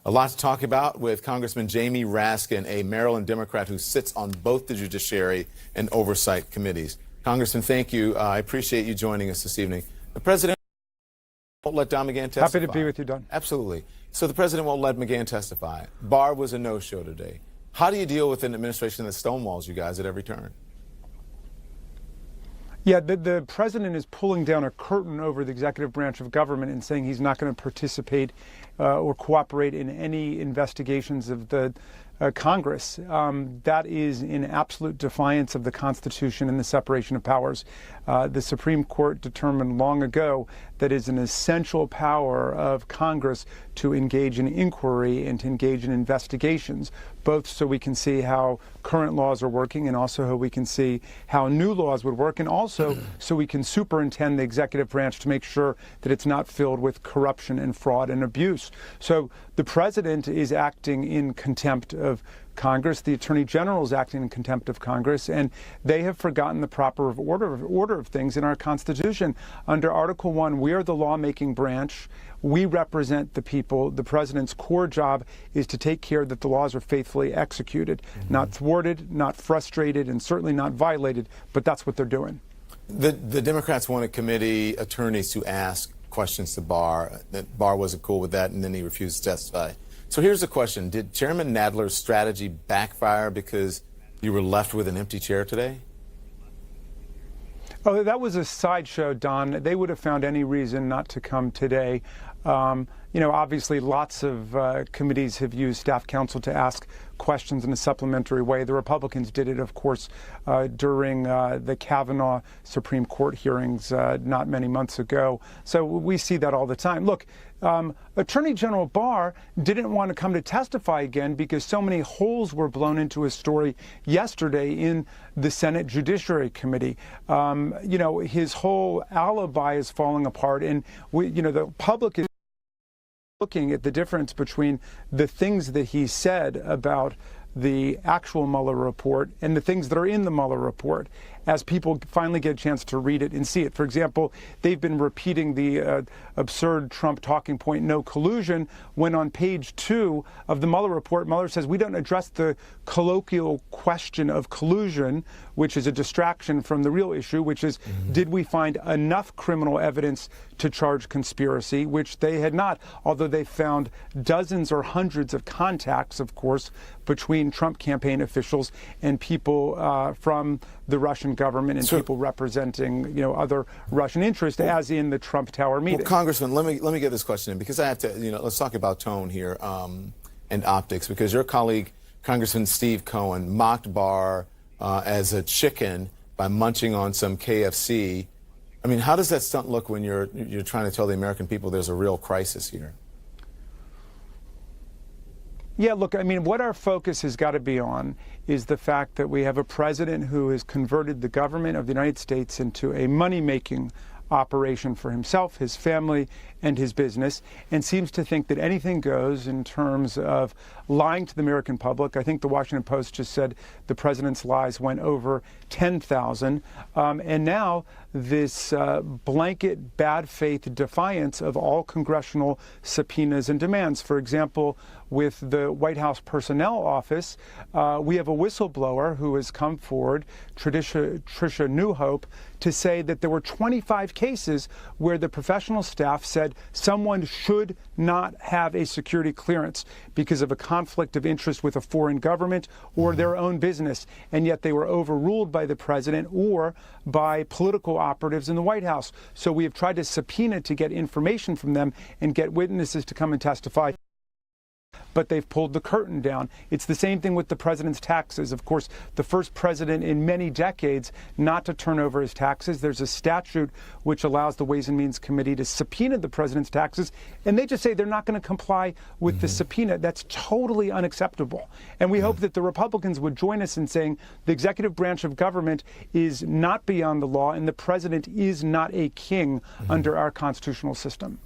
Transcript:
A lot to talk about with Congressman Jamie Raskin, a Maryland Democrat who sits on both the Judiciary and Oversight Committees. Congressman, thank you. I appreciate you joining us this evening. The president won't let Don McGahn testify. Happy to be with you, Don. Absolutely. So the president won't let McGahn testify. Barr was a no-show today. How do you deal with an administration that stonewalls you guys at every turn? Yeah, the president is pulling down a curtain over the executive branch of government and saying he's not going to participate or cooperate in any investigations of the Congress. That is in absolute defiance of the Constitution and the separation of powers. The Supreme Court determined long ago that it's an essential power of Congress to engage in inquiry and to engage in investigations, both so we can see how current laws are working and also how we can see how new laws would work, and also so we can superintend the executive branch to make sure that it's not filled with corruption and fraud and abuse. So the president is acting in contempt of Congress. The Attorney General is acting in contempt of Congress, and they have forgotten the proper order of things in our Constitution. Under Article 1, we are the lawmaking branch. We represent the people. The president's core job is to take care that the laws are faithfully executed, not thwarted, not frustrated, and certainly not violated, but that's what they're doing. The Democrats wanted committee attorneys to ask questions to Barr. That Barr wasn't cool with that, and then he refused to testify. So here's the question. Did Chairman Nadler's strategy backfire because you were left with an empty chair today? Oh, that was a sideshow, Don. They would have found any reason not to come today. Obviously lots of committees have used staff counsel to ask questions in a supplementary way. The Republicans did it, of course, during the Kavanaugh Supreme Court hearings not many months ago. So we see that all the time. Look, Attorney General Barr didn't want to come to testify again because so many holes were blown into his story yesterday in the Senate Judiciary Committee. His whole alibi is falling apart, and the public is looking at the difference between the things that he said about the actual Mueller report and the things that are in the Mueller report as people finally get a chance to read it and see it. For example, they've been repeating the absurd Trump talking point, no collusion, when on page 2 of the Mueller report, Mueller says we don't address the colloquial question of collusion, which is a distraction from the real issue, which is did we find enough criminal evidence to charge conspiracy, which they had not, although they found dozens or hundreds of contacts, of course, between Trump campaign officials and people from the Russian government and people representing, other Russian interests, as in the Trump Tower meeting. Well, Congressman, let me get this question in because I have to, let's talk about tone here and optics, because your colleague, Congressman Steve Cohen, mocked Barr as a chicken by munching on some KFC. I mean, how does that stunt look when you're trying to tell the American people there's a real crisis here? Yeah, look, I mean, what our focus has got to be on is the fact that we have a president who has converted the government of the United States into a money-making operation for himself, his family, and his business, and seems to think that anything goes in terms of lying to the American public. I think the Washington Post just said the president's lies went over 10,000. And now this blanket bad faith defiance of all congressional subpoenas and demands. For example, with the White House Personnel Office, we have a whistleblower who has come forward, Tricia Newhope, to say that there were 25 cases where the professional staff said someone should not have a security clearance because of a conflict of interest with a foreign government or their own business, and yet they were overruled by the president or by political operatives in the White House. So we have tried to subpoena to get information from them and get witnesses to come and testify, but they've pulled the curtain down. It's the same thing with the president's taxes. Of course, the first president in many decades not to turn over his taxes. There's a statute which allows the Ways and Means Committee to subpoena the president's taxes, and they just say they're not going to comply with the subpoena. That's totally unacceptable. And we hope that the Republicans would join us in saying the executive branch of government is not beyond the law and the president is not a king under our constitutional system.